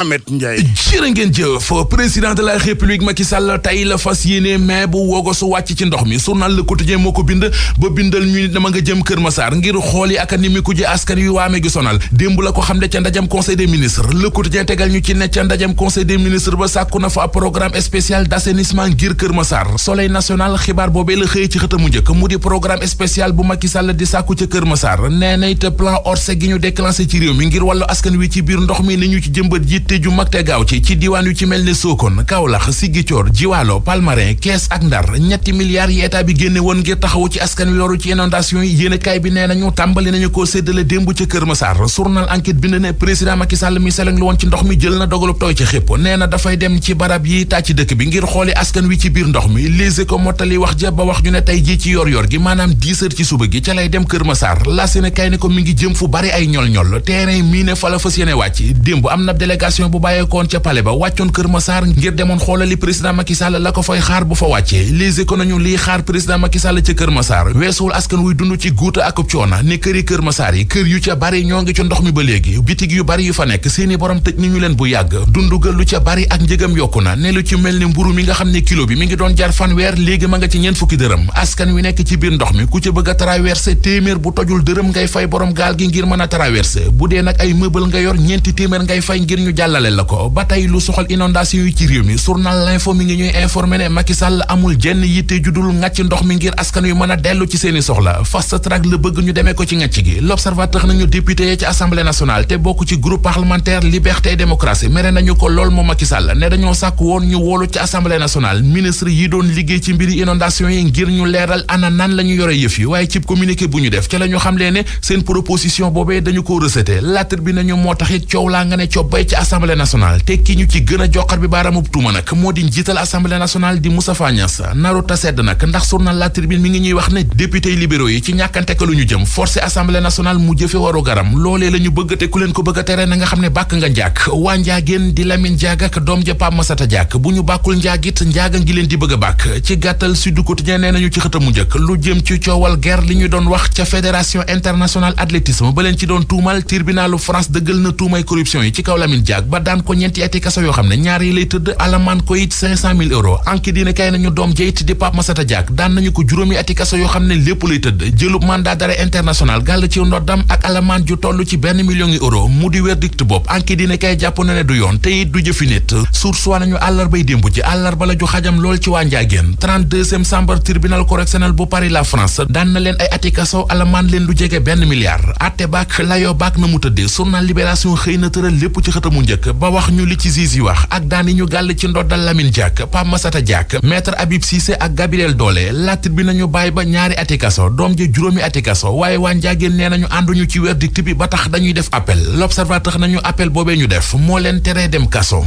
Ahmed Ndiaye. jërë ngeen jëf président de la république Macky Sall tey la fas yéene mais bu wogosu wàcc ci ndox mi journal Le Quotidien moo ko bind ba bindal ñu nit dama nga jëm Kër Massar ngir xooli ak nimiku ji askan yu waame gi sonal démb la ko xam ne ca ndajam conseil des ministres Le Quotidien tegal ñu ci ne ca ndajam conseil des ministres ba sàkku na fa programme spécial d'assainissement ngir Kër Massar Soleil national xibaar boobee la xëy ci xëtamu njëkk mu di programme spécial bu Macky Sall di sàkku ca Kër Massar nee na it plan Orsec gi ñu déclenché ci réew mi ngir wàllu askan wi ci biir ndox mi ni ñu ci jëmbat ji te ju mag te gaaw ci diwaan yu ci mel ne Sokone Kaolack Ziguinchor Jiwaalo Palmarin Kees ak Ndar ñetti milliards yi état bi génne woon ngir taxawu ci askan wi loru ci inondation yi yéenekaay bi nee nañu tàmbali nañu koo séddale démb ca Kër Massar journal Enquête bind ne président Macky Sall mi seleng lu woon ci ndox mi jël na dogalub tooy ci xépp nee na dafay dem ci barab yi tàcc dëkk bi ngir xooli askan wi ci biir ndox mi Les Échos mottali wax ja ba wax ñu ne tey ji ci yor gi maanaam 10 heures ci suba gi ca lay dem Kër Massar la yéenekaay ne ko mi ngi jëm fu bari ay ñol-ñol terrain mii ne fa la fas yéene wàcc démb am na délégation bu bàyyeekoon ca palais ba wàccoon Kër Massar ngir demoon xoolali président Macky Sall la ko fay xaar bu fa wàccee Les Échos nañu liy xaar président Macky Sall ca Kër Massar weesuwul askan wuy dund ci guuta ak coona ne këri Kër Massar yi kër yu ca bari ñoo ngi ci ndox mi ba léegi bitig yu bari yu fa nekk seeni borom tëj ni ñu leen bu yàgg dunduga lu ca bari ak njëgam yokku na ne lu ci mel ni mburu mi nga xam ne kilo bi mi ngi doon jar fanweer léegi ma nga ci ñeent fukki dërëm askan wi nekk ci biir ndox mi ku ca bëgg a traversé téeméer bu tojul dërëm ngay fay borom gaal gi ngir mën a traversé bu dee nag ay meuble nga yor ñeenti téeméer ngay fay ngir ñu jàllale la ko ba tey lu soxal inondation yi ci réew mi journal L'Info mi ngi ñuy informé ne Macky Sall amul jenn yitte judul ngàcc ndox mi ngir askan yu mën a dellu ci seeni soxla fast track la bëgg ñu demee ko ci ngàcc gi L'Observateur nañu député yi ci assemblée nationale te bokk ci groupe parlementaire liberté et démocratie mere nañu ko lool moom Macky Sall ne dañoo sàkk woon ñu woolu ci assemblée nationale ministre yi doon liggéey ci mbiri inondation yi ngir ñu leeral ana nan la ñu yore yëf yi waaye ci communiqué bu ñu def ca la ñu xamlee ne seen proposition boobee dañu ko rejeté lettre bi nañu moo taxit coow laa nga ne cobbay ci assemblée nationale te ki ñu ci gën a joxar bi baaraamub tuuma nag moo di njiital assemblée nationale di Moustapha Niasse naru ta sedd nag ndax journal La Tribune mi ngi ñuy wax ne député libéraux yi ci ñàkkante ka lu ñu jëm forcé assemblée nationale mu jëfe waru garam loolee la ñu bëgg te ku leen ko bëgg a tere na nga xam ne bàkk nga njaag waa njaageen di Lamine Diack ak doom ja Pape Massata Diack bu ñu bàkkul njaagit njaaga ngi leen di bëgg a bàkk ci gàttal Sud Quotidien nee nañu ci xëtamu njëkk lu jëm ci coowal guerre li ñu doon wax ca fédération internationale athlétisme ba leen ci doon tuumal tribunalu France dëggal na tuumay corruption yi ci kaw Lamine Diack ba daan ko ñeenti ati kaso yoo xam ne ñaar yi lay tëdd alamaan ko it 500 000 euros anki dina kay nañu doom jayit di Pape Massata Diack daan nañu ko juróomi ati kaso yoo xam ne lépp lay tëdd jëlub mandat d'arrêt international gàll ci ndoddam ak alamaan ju toll ci 1 million euro mu di verdict bopp anki dina kay jàpp na ne du yoon te it du jëfi nit source waa nañu àllarbay démb ci àllarba la ju xajam lool ci waa Njaageen 32e chambre tribunal correctionnel bu Paris la France daan na leen ay ati kaso alamaan leen lu jege 1 milliard atte baak layoo baak na mu tëddee journal Libération xëy na tëral lépp ci xëtamu njëkk ba wax ñu li ci juge yi wax ak daan yi ñu gàll ci ndoddal Lamine Diack Pape Massata Diack maître Habib Cissé ak Gabriel Dollé laat bi nañu bàyyi ba ñaari ati kaso doom ja juróomi ati kaso waaye waa Njaageen nee nañu ànduñu ci verdict bi ba tax dañuy def appel L'Observateur nañu appel boobee ñu def moo leen teree dem kaso.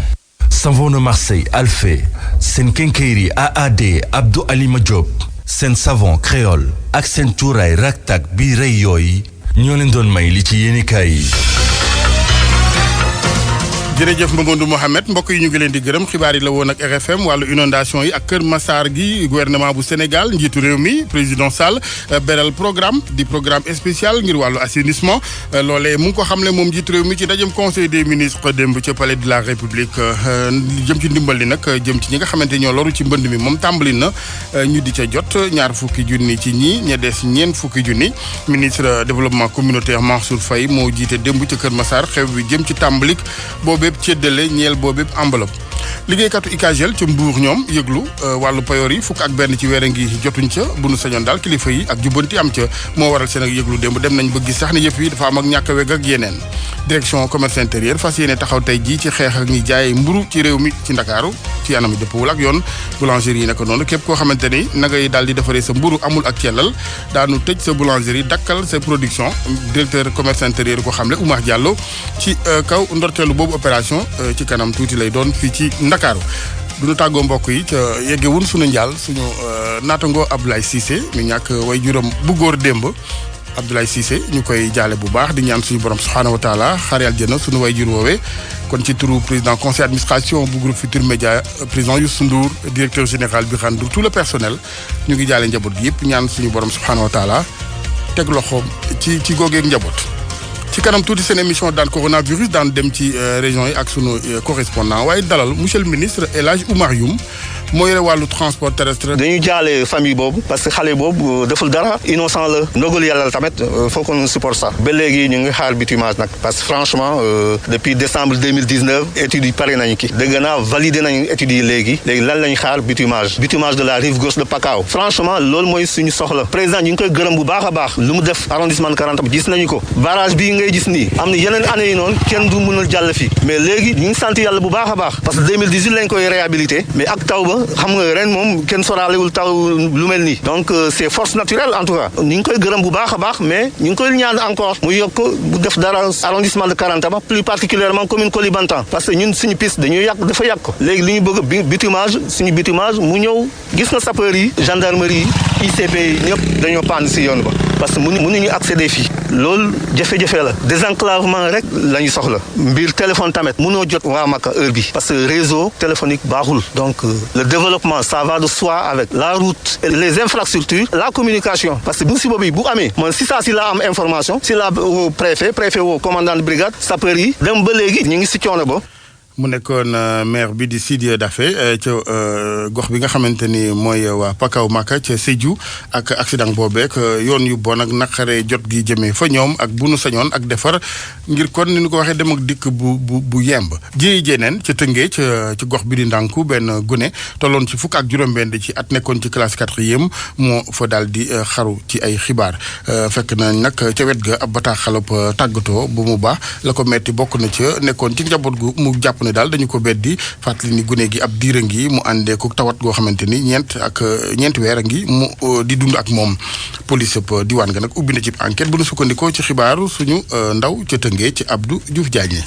Savon de Marseille Alphé seen Kenkeyri AAD Abdou Alima Diop seen savon créole ak seen cuuraay raktak bi rëy yooyu ñoo leen doon may li ci yéenekaay yi. jërëjëf Mamadou Mohamed mbokk yi ñu ngi leen di gërëm xibaar yi la woon ak RFM wàllu inondation yi ak Kër Massar gi gouvernement bu Sénégal njiitu réew mi président Sall beral programme di programme spécial ngir wàllu assainissement loolee mu ngi ko xamle moom njiitu réew mi ci dajem conseil des ministres démb ca palais de la république jëm ci ndimbal li nag jëm ci ñi nga xamante ñoo loru ci mbënd mi moom tàmbali na ñu di ca jot ñaar fukki junni ci ñi ña des ñeent fukki junni ministre développement communautaire Mansour Faye moo jiite démb ca Kër Massar xew bi jëm ci tàmbalik bépp ceddale ñeel boo bépp enveloppe liggéeykatu ICAGEL ca Mbuur ñoom yëglu wàllu payoor yi fukk ak benn ci weer a ngi jotuñ ca bu nu sañoon daal kilifa yi ak jubbanti am ca moo waral seen ak yëglu démb dem nañ ba gis sax ne yëf yi dafa am ak ñàkk a weg ak yeneen direction commerce intérieur fas yéene taxaw tey jii ci xeex ak ñi jaay mburu ci réew mi ci Ndakaaru ci anam dëppwul ak yoon boulangerie yi naka noonu képp koo xamante ni na ngay daal di defaree sa mburu amul ak cellal daanu tëj sa boulangerie dakkal sa production directeur commerce intérieur ko xamle Oumar Diallo ci kaw ndorteelu boobu opération ci kanam tuuti lay doon fii ci Ndakaaru duñu tàggoo mbokk yi ca yeggewun suñu njaal suñu naatangoo Abdoulaye Cissé mi ñàkk way juróom bu góor démb Abdoulaye Cissé ñu koy jaale bu baax di ñaan suñu borom subhaanahu wa taala xaare aljana suñu way jur woowee kon ci turu président conseil administration bu groupe Futurs Médias président Youssou Ndour directeur général bi xandu tout le personnel ñu ngi jaale njaboot gi yëpp ñaan suñu borom subhaanahu wa taala teg loxoom ci googeeg njaboot ci kanam tuuti seen émission daan coronavirus daan dem ci région yi ak sunu correspondant waaye dalal monsieur le ministre El Hadj Oumar Youm moo yore wàllu transport terrestre. dañuy jaale famille boobu parce que xale boobu deful dara innocent la ndogalu yàlla tamit faut qu'on supporte ça ba léegi ñu ngi xaar bitumage nag parce que franchement depuis décembre 2019 études yi pare nañu ki dégg naa validé nañu études yi léegi lan lañu xaar bitumage de la rive gauche de Pakao franchement loolu mooy suñu soxla président ñu ngi koy gërëm bu baax a baax lu mu def arrondissement de 40 gis nañu ko barrage bii ngay gis nii am na yeneen année yi noonu kenn du mënul jàll fii mais léegi ñu ngi sant yàlla bu baax a baax parce que 2018 lañ koy réhabilité mais ak taw ba xam nga ren moom kenn soraalewul taw lu mel nii donc c'est force naturelle en tout cas ñu ngi koy gërëm bu baax a baax mais ñu ngi koy ñaan encore mu yokk bu def dara arrondissement de Karantaba plus particulièrement commune Koulibantang parce que ñun suñu piste dañuy yàq dafa yàq léegi li ñu bëgg bitumage suñu bitumage mu ñëw gis na sapeur yi gendarmerie yi ICP yi ñëpp dañoo paan si yoon ba parce que mënuñu accéder fii loolu jafe-jafe la désenclavement rek la ñu soxla mbir téléphone tamit mënoo jot waa Maka heure bi parce que réseau téléphonique baaxul donc le développement ça va de soi avec la route et les infrastructures la communication parce que bu si boobu bu amee man si saa si la am information si la woo préfet woo commandant de brigade sapeur yi dem ba léegi ñu ngi si coono ba. mu nekkoon maire bi di Sidy Daffé ca gox bi nga xamante ni mooy waa Pakao Maka ca Sédhiou ak accident boobeek yoon yu bon ak naqare jot gi jëmee fa ñoom ak bu nu sañoon ak defar ngir kon ni ñu ko waxee dem ak dikk bu yemb ji jéneen ca Tëngéej ci gox bi di ndànku benn gune tolloon ci fukk ak juróom-benn ci at nekkoon ci classe 4e moo fa daal di xaru ci ay xibaar fekk na nag ca wet ga ab bataaxalab tàggatoo bu mu baax la ko metti bokk na ca nekkoon ci njaboot gu mu jàpp ne daal dañu ko beddi fàttali ni gune gi ab diira ngi mu àndee ko tawat goo xamante ni ñeenti weer a ngi mu di dund ak moom police diwaan nga nag ubbi na ci enquête bu nu sukkandikoo ci xibaaru suñu ndaw ca Tëngéej ci Abdou Diouf Diagne.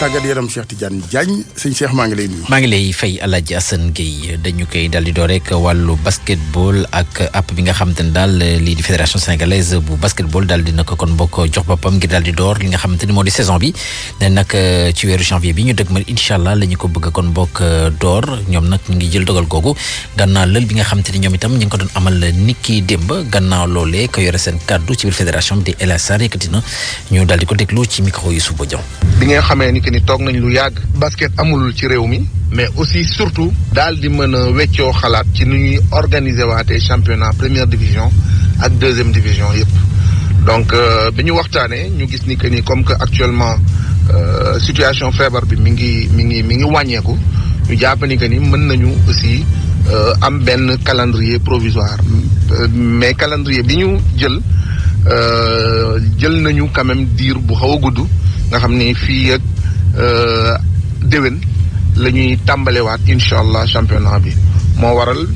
tàggat yaram Cheikh Tidiane Diagne sëñ Cheikh maa ngi lay nuyu. maa ngi lay fay El Hadj Assane Gueye dañu koy daal di door rek wàllu basketball ak app bi nga xamante ne daal lii di fédération sénégalaise bu basketball daal di na ko kon bokk jox boppam ngir daal di door li nga xamante ni moo di saison bi ne nag ci weeru janvier bi ñu dëgmal incha allah la ñu ko bëgg kon bokk door ñoom nag ñu ngi jël dogal googu gannaaw lël bi nga xamante ni ñoom itam ñu ngi ko doon amal niki démb gannaaw loolee ko yore seen kaddu ci biir fédération bi di El Hadj Sarr yëkkati na ñu daal di ko déglu ci micro yi Souba Diaw. bi nga xamee ni ni toog nañ lu yàgg basket amul ci réew mi mais aussi surtout daal di mën a weccoo xalaat ci nu ñuy organiser waatee championnat première division ak deuxième division yëpp donc bi ñu waxtaanee ñu gis ni que ni comme que actuellement situation feebar bi mi ngi wàññeeku ñu jàpp ni que ni mën nañu aussi am benn calendrier provisoire mais calendrier bi ñu jël nañu quand même diir bu xaw a gudd nga xam ni fii ak déwén la ñuy tàmbalewaat incha allah championnat bi moo waral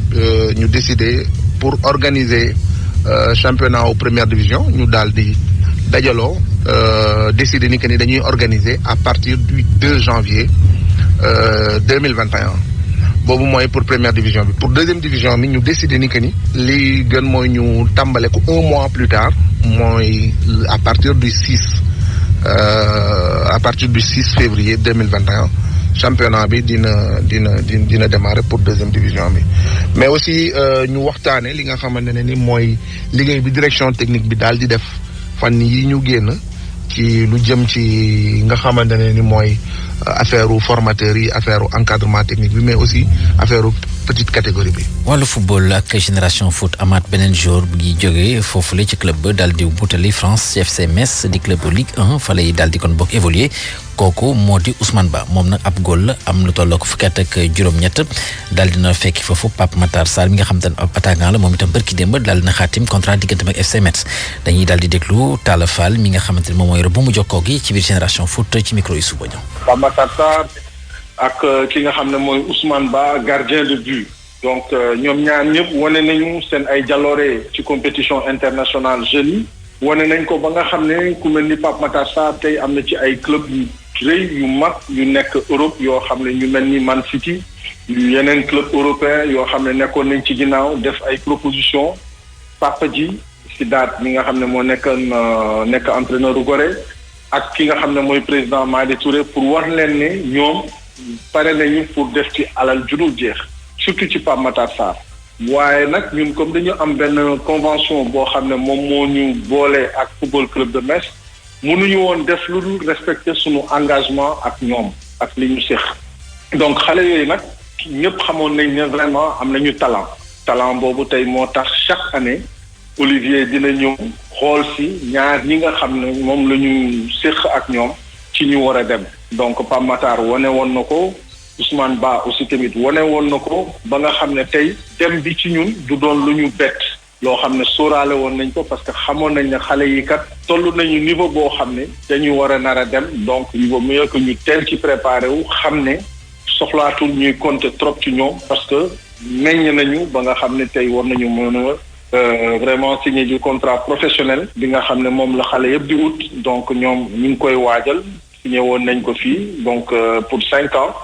ñu décider pour organiser championnat au première division ñu daal di dajaloo décider ni que ni dañuy organiser à partir du 2 janvier 2021 boobu mooy pour première division bi pour deuxième division bi ñu décider ni que ni li gën mooy ñu tàmbale ko 1 mois plus tard mooy à partir du 6 février 2021 championnat bi dina démarrer pour deuxième division bi mais aussi ñu waxtaane li nga xamante ne ni mooy liggéey bi direction technique bi daal di def fan yi ñu génn ci lu jëm ci nga xamante ne ni mooy affaire formateurs yi affaire encadrement technique bi mais aussi affaire petite catégorie bi. wàllu football ak génération foot amaat beneen jour bi jógee foofule ci club ba daal di wutali France FC Metz di club Ligue 1 fa lay daal di kon bokk évoluer kooku moo di Ousmane Ba moom nag ab góol la am lu toll ko fukki at ak juróom-ñett daal dina fekki foofu Pape Matar Sarr mi nga xam te ne ab attaquant la moom itam bërki démb daal dina xaatim contrat digganteem ak FC Metz dañuy daal di déglu Talla Fall mi nga xamante ne moom mooy bu mu jokkoo gi ci biir génération foot ci micro yi Suba Ñëw. Pape Matar Sarr ak ki nga xam ne mooy Ousmane Ba gardien de but donc ñoom ñaar ñëpp wane nañu seen ay jaloore ci compétition internationale jeunes yi wane nañ ko ba nga xam ne ku mel ni Pape Matar Sarr tey am na ci ay club yu rëy yu mag yu nekk Europe yoo xam ne ñu mel ni Man City yu yeneen club européen yoo xam ne nekkoon nañ ci ginnaaw def ay proposition Papa Ji Sidaat mi nga xam ne moo nekk entraîneur u Gorée ak ki nga xam ne mooy président Madi Touré pour war leen ne ñoom pare nañu pour def ci alal judul jeex surtout ci Pape Matar Sarr waaye nag ñun comme dañu am benn convention boo xam ne moom moo ñu boole ak football club de Metz mënuñu woon def lu dul respecter suñu engagement ak ñoom ak li ñu séq donc xale yooyu nag ñëpp xamoon nañ ne vraiment am nañu talent boobu tey moo tax chaque année Olivier dina ñëw xool si ñaar ñi nga xam ne moom la ñu séq ak ñoom ci ñu war a dem donc Pape Matar wane woon na ko Ousmane Ba aussi tamit wane woon na ko ba nga xam ne tey dem bi ci ñun du doon lu ñu bett loo xam ne sóoraale woon nañ ko parce que xamoon nañ ne xale yi kat toll nañu niveau boo xam ne dañu war a nar a dem donc il vaut mieux que ñu teel ci préparé wu xam ne soxlaatul ñuy compter trop ci ñoom parce que meññ nañu ba nga xam ne tey war nañu mën a vraiment signer du contrat professionnel bi nga xam ne moom la xale yëpp di ut donc ñoom ñu ngi koy waajal signé woon nañ ko fii donc pour 5 ans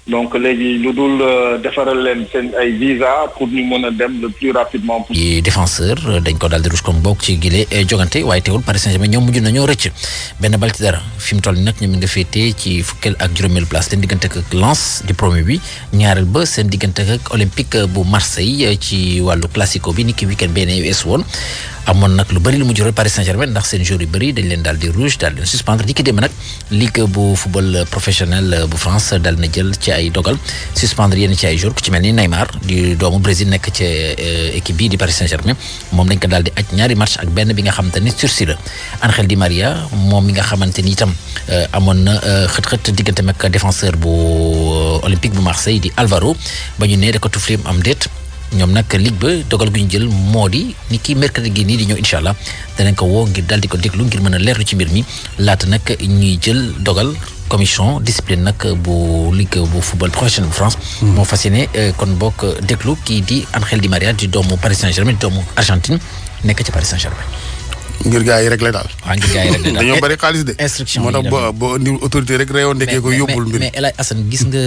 donc léegi lu dul defaral leen seen ay visa pour ñu mën a dem le plus rapidement possible. défenseur dañ ko daal di ruus comme bokk ci gile jogante waaye teewul Paris Saint-Germain ñoom mujj nañoo rëcc benn bal ci dara fi mu toll nii nag ñoom nga féetee ci fukkeel ak juróomeelu place seen diggante ak Lens di premier bi ñaareel ba seen diggante ak Olympique bu Marseille ci wàllu classico bi ni ki weekend benn US woon. amoon nag lu bëri lu mu jural Paris Saint-Germain ndax seen joueurs yu bëri dañ leen daal di rouge daal di suspendre di ki dem nag ligue bu football professionnel bu France daal na jël ci ay dogal suspendre yenn ci ay joueurs ku ci mel ni Neymar di doomu Brésil nekk ci équipe bii di Paris Saint-Germain moom dañ ko daal di aj ñaari match ak benn bi nga xamante ni sursis la Ángel Di Maria moom mi nga xamante ni itam amoon na xët-xët diggante ak défenseur bu Olympique bu Marseille di Alvaro ba ñu ne da ko tufli am déet ñoom nag ligue ba dogal gu ñu jël moo di ni ki mercredi gi nii di ñëw incha allah danañ ko woo ngir daal di ko déglu ngir mën a leerlu ci mbir mi laata nag ñuy jël dogal commission discipline nag bu ligue bu football professionnel bu France. moo fas yéene kon bokk déglu kii di Ángel Di Maria di doomu Paris Saint-Germain di doomu Argentine nekk ci Paris Saint-Germain. ngir gaa yi rek la daal. waaw ngir gaa yi rek la daal dañoo bari xaalis de. instruction moo tax boo indi autorité rek réewoon ndekee ko yóbbul mbir. mais El Hadj Assane gis nga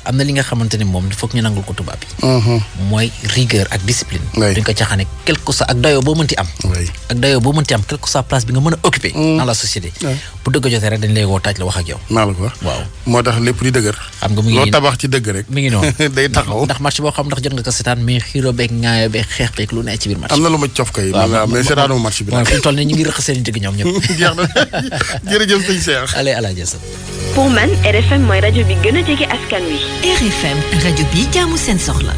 am na li nga xamante ne moom foog ñu nangul ko tubaab bi. mooy rigueur ak discipline. duñ ko caaxaane quelque soit ak dayoo boo mënti am. ak dayoo boo mënti am quelque soit place bi nga mën a occuper. dans la société. bu dëgg jotee rek dañ lay woo taaj la wax ak yow. maa la ko wax waaw moo tax lépp di dëgër. xam nga mu ngi loo tabax ci dëgg rek. mi ngi noonu day taxaw ndax match boo xam ndax jot nga ko seetaan mais xiiro beeg ŋaayo beeg xeex beeg lu ne ci biir match. am na lu ma cof kay. mais seetaanu match bi ngi rëq seen dëgg ñoom ñëpp. jeex na jërëjëf sëñ Cheikh. allez à la jësam. pour man RFM mooy rajo bi gën a jege askan wi. RFM rajo bi jaamu seen soxla.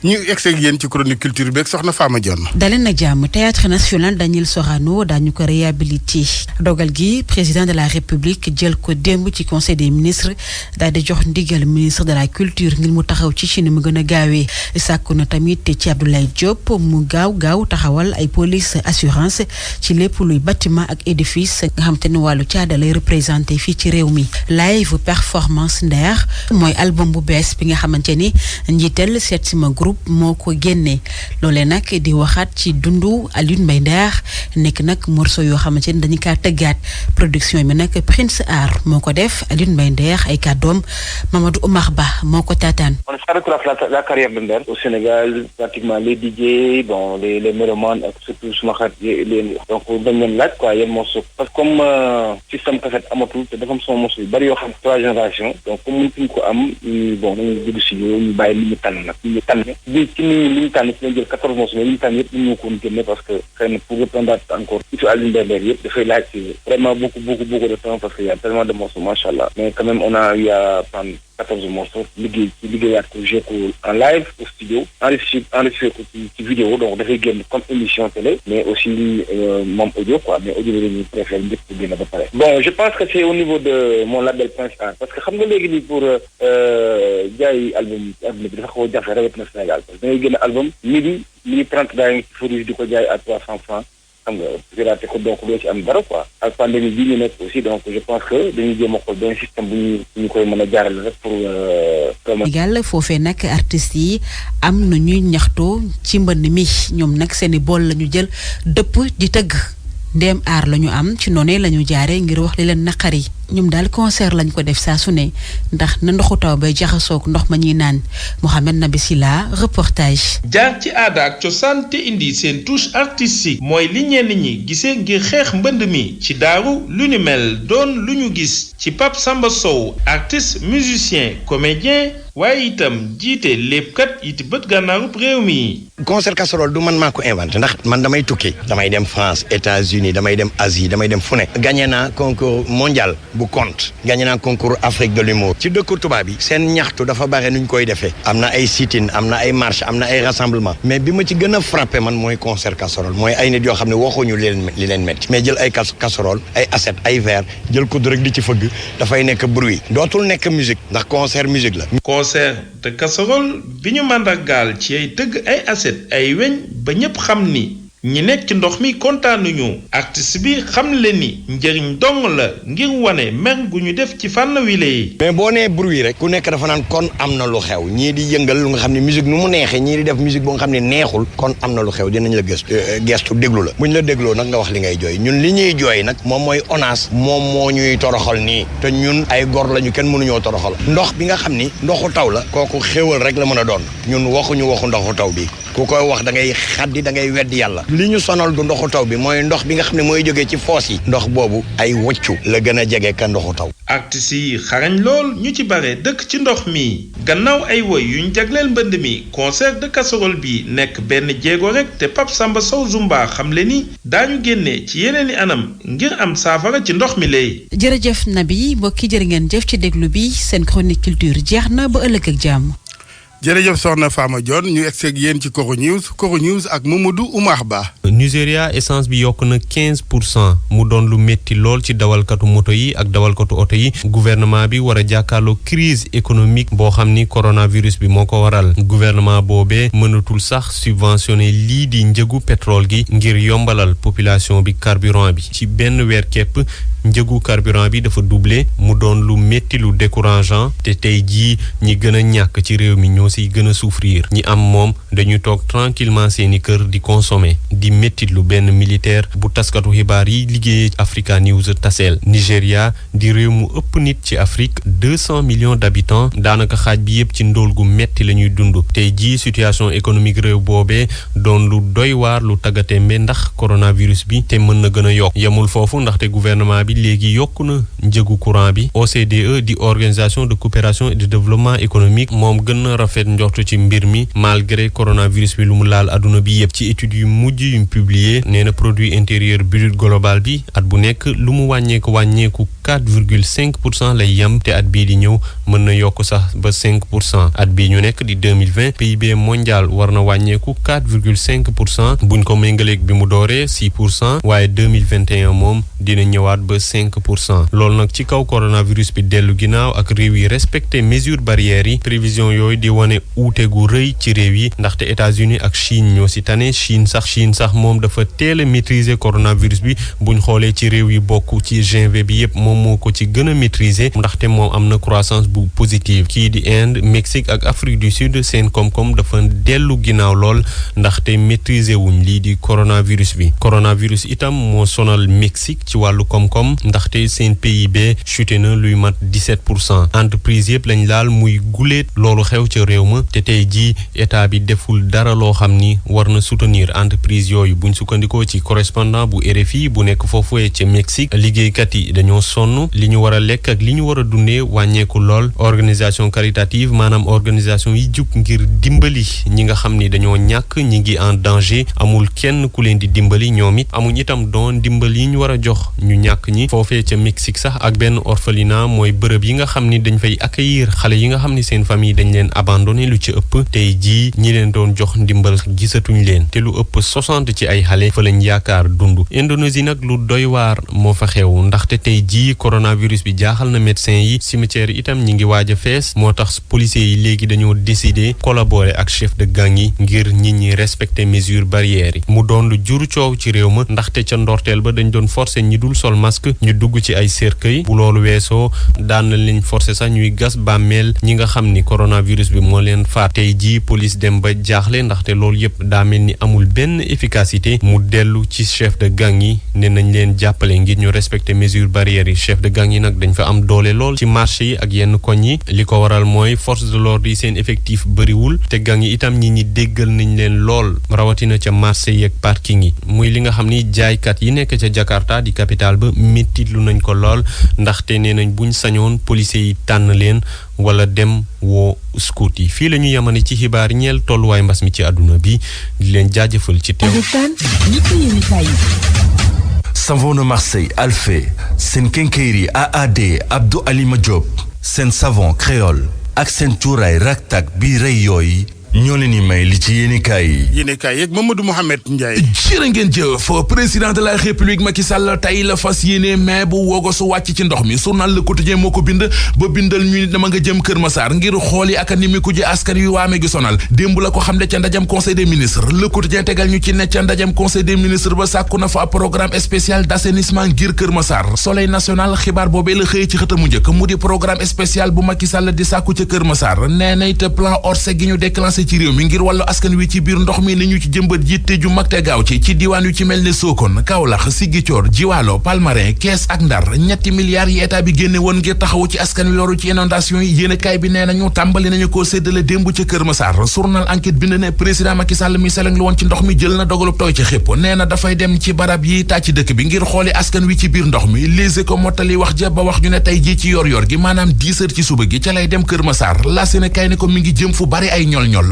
ñu egsi ak yéen ci chronique culture beeg soxna Fama Dione. daleen na jàmm théâtre national Daniel Sorano daañu ko réhabilité dogal gi président de la république jël ko démb ci conseil des ministres daal di jox ndigal ministre de la culture ngir mu taxaw ci ni mu gën a gaawee sàkku na tamit ci Abdoulaye Diop mu gaaw taxawal ay police assurance ci lépp luy bâtiment ak édifice nga xam te ne wàllu caada lay représenté fii ci réew mi. live performance Nder mooy album bu bees bi nga xamante ni njiital Setsima groupe moo ko génnee loolee nag di waxaat ci dundu Alioune Mbaye Nder nekk nag morceau yoo xamante ni dañu kaa tëggaat production bi nag Prince Art moo ko def Alioune Mbaye Nder ay kàddoom Mamadou Oumar Ba moo ko taataan. On retrace la carrière de Nder au Sénégal pratiquement les DJ bon les mélomanes ak surtout suma xarit leen donc dañ leen laaj quoi yéen morceau parce que comme système cassette amatul te dafa am sama morceau yu bari yoo xam 3 générations donc comme mënutuñ ko am bon nañu dugg si ñu bàyyi li ñu tànn nag li ñu tànn bi ci nit ñi li ñu tànn ci lañ jël 14 morceaux mais li ñu tànn yëpp ñu ko woon génne parce que xëy na pour reprendre encore ci Alioune Mbaye Nder yëpp dafay laaj vraiment beaucoup de temps parce que y a tellement de morceaux machallah mais quand même on a eu à prendre 14 morceaux liggéeyaat ko joué ko en live au studio enregistré ko ci vidéo donc dafay génn comme émission télé mais aussi moom audio quoi mais audio bi dañuy préféré njëkk ko génn ba pare bon je pense que c'est au niveau de mon label Prince Art parce que xam nga léegi nii pour jaay album bi dafa xaw a jafe rawatina Sénégal parce que da ngay génn album midi 30 daa ngi ci fourniture di ko jaay à 300 francs xam nga piraté ko donc doo ci am dara quoi ak pandémie bi ñu nekk aussi donc je pense que dañuy jéem a xool benn système bu ñu koy mën a jaarale rek pour Sénégal foofee nag artistes yi am na ñuy ñaxtoo ci mbënn mi ñoom nag seeni bool la ñu jël dëpp di tëgg ndéem aar la ñu am ci noonee la ñu jaaree ngir wax li leen naqari ñoom daal concert lañ ko def saa su ne ndax na ndoxu taw bay jaxasoog ndox ma ñuy naan Mohamed Nabi Silla reportage. jaar ci aada ak cosaan te indi seen touche artistique mooy li ñenn ñi gisee ngir xeex mbënd mi ci Daaru lu ni mel doon lu ñu gis ci Pape Samba Sow artiste musicien comédien waaye itam jiite léppkat yi ti bët gànnaarub réew mi. concert casserole du man maa ko inventé ndax man damay tukki damay dem France États-Unis damay dem Asie damay dem fu ne gagné naa concours mondial bu conte gagné naa concours Afrique de l'humour ci dëkku tubaab yi seen ñaxtu dafa bare nuñ koy defee am na ay sit-in am na ay marche am na ay rassemblement mais bi ma ci gën a frappé man mooy concert casserole mooy ay nit yoo xam ne waxuñu li leen métti mais jël ay casserole ay assiette ay verre jël ko rek di ci fëgg dafay nekk bruit dootul nekk musique ndax concert musique la. concert de casserole bi ñu màndargaal ci ay tëgg ay assiette ay weñ ba ñëpp xam ni ñi nekk ci ndox mi kontaanuñu artiste bi xam le ni njëriñ dong la ngir wane mer gu ñu def ci fànn wile yi. mais boo nee bruit rek ku nekk dafa naan kon am na lu xew ñii di yëngal lu nga xam ne musique nu mu neexee ñii di def musique boo nga xam ne neexul kon am na lu xew dinañ la gestu déglu la buñ la dégloo nag nga wax li ngay jooy ñun li ñuy jooy nag moom mooy ONAS moom moo ñuy toroxal nii te ñun ay gor lañu kenn mënuñoo toroxal ndox bi nga xam ni ndoxu taw la kooku xéwal rek la mën a doon ñun waxuñu waxu ndoxu taw bi ku koy wax da ngay xaddi da ngay weddi yàlla li ñu sonal du ndoxu taw bi mooy ndox bi nga xam ne mooy jógee ci foos yi ndox boobu ay wëccu la gën a jege ka ndoxu taw. artistes yi xarañ lool ñu ci bare dëkk ci ndox mi gannaaw ay woy yuñ jagleel mbënd mi concert de casserole bi nekk benn jéego rek te Pape Samba Sow Zumba xam le ni daañu génne ci yeneen i anam ngir am saafara ci ndox mi lay. jërëjëf Nabi mbokki jërë ngeen jëf ci déglu bi seen chronique culture jeex na ba ëllëg ak jàmm. jërëjëf soxna Fama Dione ñu egseeg yéen ci Koro News ak Mamadou Oumar Ba. Nigéria essence bi yokk na 15% mu doon lu métti lool ci dawalkatu moto yi ak dawalkatu oto yi gouvernement bi war a jàkkaarloo crise économique boo xam ni coronavirus bi moo ko waral gouvernement boobee mënatul sax subventionné lii di njëgu pétrole gi ngir yombalal population bi carburant bi ci benn weer képp njëgu carburant bi dafa doublé mu doon lu métti lu décourageant te tey jii ñi gën a ñàkk ci réew mi ñoo siy gën a souffrir ñi am moom dañu toog tranquillement seeni kër di consommer di métti lu benn militaire bu taskatu xibaar yi liggéeyee Africa News taseel Nigéria di réew mu ëpp nit ci Afrique 200 millions d'habitants daanaka xaaj bi yépp ci ndóol gu metti la ñuy dund tey jii situation économique réew boobee doon lu doy waar lu taggatémbe ndax coronavirus bi te mën na gën a yokk yemul foofu ndaxte gouvernement bi léegi yokku na njëgu courant bi OCDE di organisation de coopération et de développement économique moom gën na rafet njortu ci mbir mi malgré coronavirus bi lu mu laal adduna bi yëpp ci études yu mujj yu publié nee na produit intérieur brut global bi at bu nekk lu mu wàññeeku 4,5% lay yem te at bii di ñëw mën na yokk sax ba 5% at bii ñu nekk di 2020 PIB mondial war na wàññeeku 4,5% buñ ko méngaleeg bi mu dooree 6% waaye 2021 moom dina ñëwaat ba 5% loolu nag ci kaw coronavirus bi dellu ginnaaw ak réew yi respecté mesures barrières yi prévision yooyu di wane uute gu rëy ci réew yi ndaxte États-Unis ak Chine ñoo si tane Chine sax moom dafa teel a maîtriser coronavirus bi buñ xoolee ci réew yi bokk ci G20 bi yépp moom moo ko ci gën a maîtriser ndaxte moom am na croissance bu positive kii di Inde Mexique ak Afrique du Sud seen koom-koom dafa dellu ginnaaw lool ndaxte maîtriser wuñ lii di coronavirus bi coronavirus itam moo sonal Mexique ci wàllu koom-koom ndaxte seen PIB chuté na luy mat 17% entreprise yëpp lañ laal muy guléet loolu xew ca réew ma te tey jii état bi deful dara loo xam ni war na soutenir entreprise yooyu buñ sukkandikoo ci correspondant bu RFI bu nekk foofuwee ca Mexique liggéeykat yi dañoo sonn li ñu war a lekk ak li ñu war a dundee wàññeeku lool organisation caritative maanaam organisation yi jug ngir dimbali ñi nga xam ni dañoo ñàkk ñi ngi en danger amul kenn ku leen di dimbali ñoom it amuñ itam doon dimbal yi ñu war a jox ñu ñàkk ñi foofee ca Mexique sax ak benn orphelinat mooy bërëb yi nga xam ni dañ fay accueillir xale yi nga xam ni seen famille dañ leen abandonné lu ci ëpp tey jii ñi leen doon jox ndimbal gisatuñ leen te lu ëpp 60 ci ay xale fa lañ yaakaar dund Indonésie nag lu doy waar moo fa xew ndaxte tey jii coronavirus bi jaaxal na médecin yi cimetière itam ñi ngi waaj a fees moo tax policiers yi léegi dañoo décider collaborer ak chef de gang yi ngir nit ñi respecter mesures barrières yi mu doon lu juru coow ci réew ma ndaxte ca ndorteel ba dañ doon forcer ñi dul sol masque ñu dugg ci ay cercueil bu loolu weesoo daan nañ leen forcer sax ñuy gas bàmmeel ñi nga xam ni coronavirus bi moo leen faat tey jii police dem ba jaaxle ndaxte loolu yëpp daa mel ni amul benn efficacité mu dellu ci chef de gang yi ne nañ leen jàppale ngir ñu respecter mesures barrières yi chef de gang yi nag dañ fa am doole lool ci marché yi ak yenn koñ yi li ko waral mooy force de l'ordre yi seen effectif bëriwul te gang yi itam ñi déggal nañ leen lool rawatina ca marché yi ak parking yi muy li nga xam ni jaaykat yi nekk ca Jakarta di capitale ba mettit lu nañ ko lool ndaxte nee nañ buñ sañoon policiers yi tànn leen wala dem woo scout yi fii la ñu yemane ci xibaar ñeel tolluwaay mbas mi ci àdduna bi di leen jaajëfal ci teew. Savon Marseille Alphé seen Kenkeyri AAD Abdou Alima Diop seen savon créole ak seen cuuraay raktak bi rey yooyu ñoo leen di may li ci yéenekaay yi. yéenekaay yeeg Mamadou Mouhamed Ndiaye. jërë ngeen jëf président de la république Macky Sall tey la fas yéene mais bu wogo su wàcc ci ndox mi journal Le Quotidien moo ko bind ba bindal ñu nit dama nga jëm Kër Massar ngir xool yi ak nimiku ji askan yu waame gi sonal démb la ko xam ne ca ndajam conseil des ministres Le Quotidien tegal ñu ci ne ca ndajam conseil des ministres ba sàkku na fa programme spécial d'assainissement ngir Kër Massar Soleil national xibaar boobee la xëy ci xëtamu njëkk mu di programme spécial bu Macky Sall di sàkku ca Kër Massar nee na it plan Orsec gi ñu déclenché ci réew mi ngir wàllu askan wi ci biir ndox mi ni ñu ci jëmbat yitte ju mag te gaaw ci diwaan yu ci mel ne Sokone Kaolack Ziguinchor Jiwaalo Palmarin Kees ak Ndar ñetti milliards yi état bi génne woon ngir taxawu ci askan wi loru ci inondation yi yéenekaay bi nee nañu tàmbali nañu koo séddale démb ca Kër Massar journal Enquête bind ne président Macky Sall mi seleng lu woon ci ndox mi jël na dogalub tooy ci xépp nee na dafay dem ci barab yi tàcc dëkk bi ngir xooli askan wi ci biir ndox mi Les Échos mottali wax ja ba wax ñu ne tey jii ci yor gi maanaam 10 heures ci suba gi ca lay dem Kër Massar la Sénégal ne ko mi ngi jëm fu bari ay ñol-ñol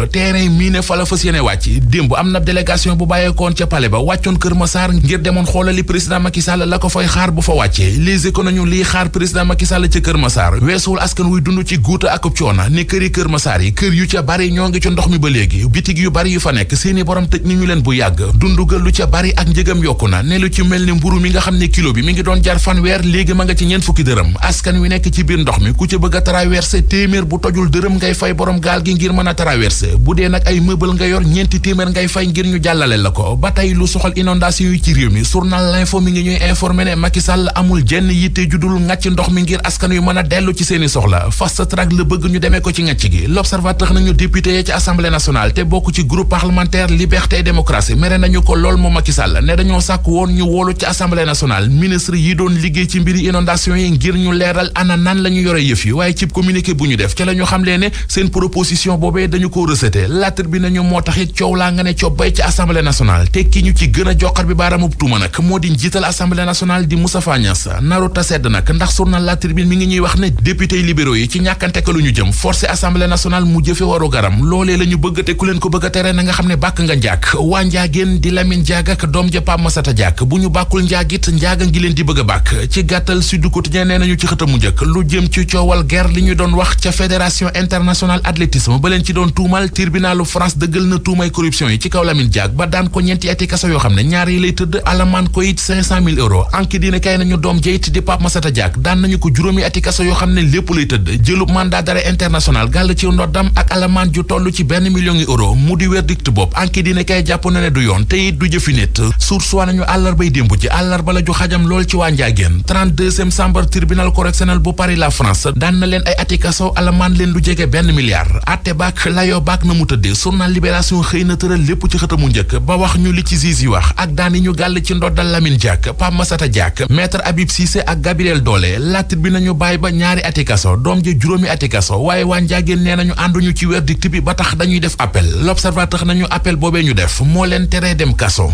mii ne fa la fas yéene wàcc démb am na délégation bu bàyyeekoon ca palais ba wàccoon Kër Massar ngir demoon xoolali président Macky Sall la ko fay xaar bu fa wàccee Les Échos nañu liy xaar président Macky Sall ca Kër Massar weesuwul askan wuy dund ci guuta ak coona ne kër yi Kër Massar yi kër yu ca bari ñoo ngi ci ndox mi ba léegi bitig yu bari yu fa nekk seeni borom tëj ni ñu leen bu yàgg dundugal lu ca bari ak njëgam yokku na ne lu ci mel ni mburu mi nga xam ne kilo bi mi ngi doon jar fanweer léegi ma nga ci ñeent fukki dërëm askan wi nekk ci biir ndox mi ku ca bëgg a traversé téeméer bu tojul dërëm ngay fay borom gaal gi ngir mën a traversé bu dee nag ay meuble nga yor ñeenti téeméer ngay fay ngir ñu jàllale la ko ba tey lu soxal inondation yi ci réew mi journal L'Info mi ngi ñuy informé ne Macky Sall amul jenn yitte judul ngàcc ndox mi ngir askan yu mën a dellu ci seeni soxla fast track la bëgg ñu demee ko ci ngàcc gi L'Observateur nañu député ya ci assemblée nationale te bokk ci groupe parlementaire liberté et démocratie mere nañu ko lool moom Macky Sall ne dañoo sàkk woon ñu woolu ci assemblée nationale ministre yi doon liggéey ci mbiri inondation yi ngir ñu leeral ana nan la ñu yore yëf yi waaye ci communiqué bu ñu def ca la ñu xamlee ne seen proposition boobee dañu ko rejeté lettre bi nañu moo taxit coow laa nga ne cobbay ci assemblée nationale te ki ñu ci gën a joxar bi baaraamub tuuma nag moo di njiital assemblée nationale di Moustapha Niasse naruta sedd nag ndax journal La Tribune mi ngi ñuy wax ne député libéraux yi ci ñàkkante ka lu ñu jëm forcé assemblée nationale mu jëfe waru garam loolee la ñu bëgg te ku leen ko bëgg a tere na nga xam ne bàkk nga njaag waa njaageen di Lamine Diack ak doom ja Pape Massata Diack bu ñu bàkkul njaagit njaaga ngi leen di bëgg a bàkk ci gàttal Sud Quotidien nee nañu ci xëtamu njëkk lu jëm ci coowal guerre li ñu doon wax ca fédération internationale athlétisme ba leen ci doon tuumal tribunalu France dëggal na tuumay corruption yi ci kaw Lamine Diack ba daan ko ñeenti ati kaso yoo xam ne ñaar yi lay tëdd alamaan ko it 500 000 euros anki dina kay nañu doom jayit di Pape Massata Diack daan nañu ko juróomi ati kaso yoo xam ne lépp lay tëdd jëlub mandat d'arrêt international gàll ci ndoddam ak alamaan ju toll ci 1 million euro mu di verdict bopp anki dina kay jàpp na ne du yoon te it du jëfi nit source waa nañu àllarbay démb ci àllarba la ju xajam lool ci waa Njaageen 32e chambre tribunal correctionnel bu Paris la France daan na leen ay ati kaso alamaan leen lu jege 1 milliard atte baak layoo baak na mu tëddee journal Libération xëy na tëral lépp ci xëtamu njëkk ba wax ñu li ci juge yi wax ak daan yi ñu gàll ci ndoddal Lamine Diack Pape Massata Diack maître Habib Cissé ak Gabriel Dollé laajte bi nañu bàyyi ba ñaari ati kaso doom ja juróomi ati kaso waaye waa Njaageen nee nañu ànduñu ci verdict bi ba tax dañuy def appel L'Observateur nañu appel boobee ñu def moo leen teree dem kaso.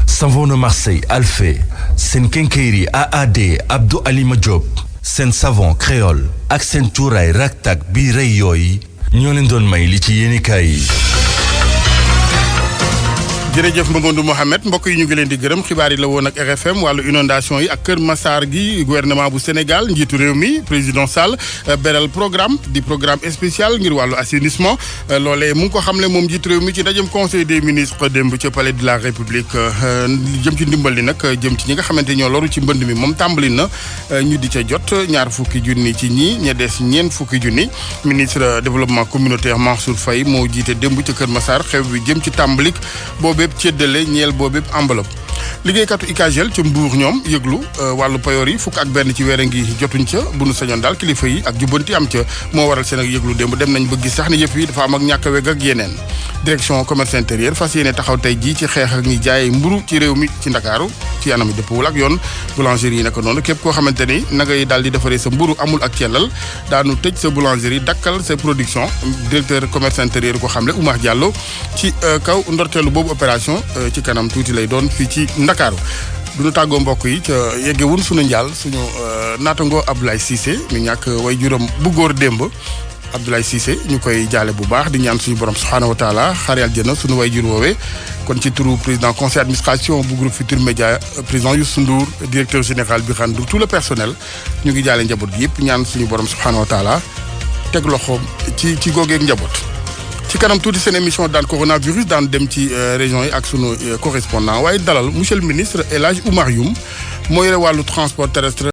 Savon Marseille Alphé seen Kenkeyri AAD Abdou Alima Diop seen savon créole ak seen cuuraay raktak bi rey yooyu ñoo leen doon may li ci yéenekaay yi. jërëjëf Mamadou Mohamed mbokk yi ñu ngi leen di gërëm xibaar yi la woon ak RFM wàllu inondation yi ak Kër Massar gi gouvernement bu Sénégal njiitu réew mi président Sall beral programme di programme spécial ngir wàllu assainissement loolee mu ngi ko xamle moom njiitu réew mi ci ndajem conseil des ministres démb ca palais de la république jëm ci ndimbal li nag jëm ci ñi nga xamante ñoo loru ci mbënd mi moom tàmbali na ñu di ca jot ñaar fukki junni ci ñi ña des ñeent fukki junni ministre développement communautaire Mansour Faye moo jiite démb ca Kër Massar xew bi jëm ci tàmbalik bépp ceddale ñeel boobu enveloppe liggéeykatu ICAGEL ca Mbuur ñoom yëglu wàllu payoor yi fukk ak benn ci weer ngi jotuñ ca bu nu sañoon daal kilifa yi ak jubbanti am ca moo waral seen ak yëglu démb dem nañ ba gis sax ne yëf yi dafa am ak ñàkk a weg ak yeneen direction commerce intérieur fas yéene taxaw tey jii ci xeex ak ñi jaay mburu ci réew mi ci Ndakaaru ci anam yi dëppwul ak yoon boulangerie yi naka noonu képp koo xamante ni na ngay daal di defaree sa mburu amul ak cellal daanu tëj sa boulangerie dakkal sa production directeur commerce intérieur ko xamle Oumar Diallo ci kaw ndorteelu boobu opération ci kanam tuuti lay doon fii ci Ndakaaru duñu tàggoo mbokk yi ca yeggewun suñu njaal suñu naatangoo Abdoulaye Cissé mi ñàkk way juróom bu góor démb Abdoulaye Cissé ñu koy jaale bu baax di ñaan suñu borom subhaanahu wa taala xaare aljana suñu way jur woowee kon ci turu président conseil administration bu groupe Futurs Médias président Youssou Ndour directeur général bi xandu tout le personnel ñu ngi jaale njaboot gi yëpp ñaan suñu borom subhaanahu wa taala teg loxoom ci googeeg njaboot ci kanam tuuti seen émission daan coronavirus daan dem ci région yi ak sunu correspondant waaye dalal monsieur le ministre El Hadj Oumar Youm moo yore wàllu transport terrestre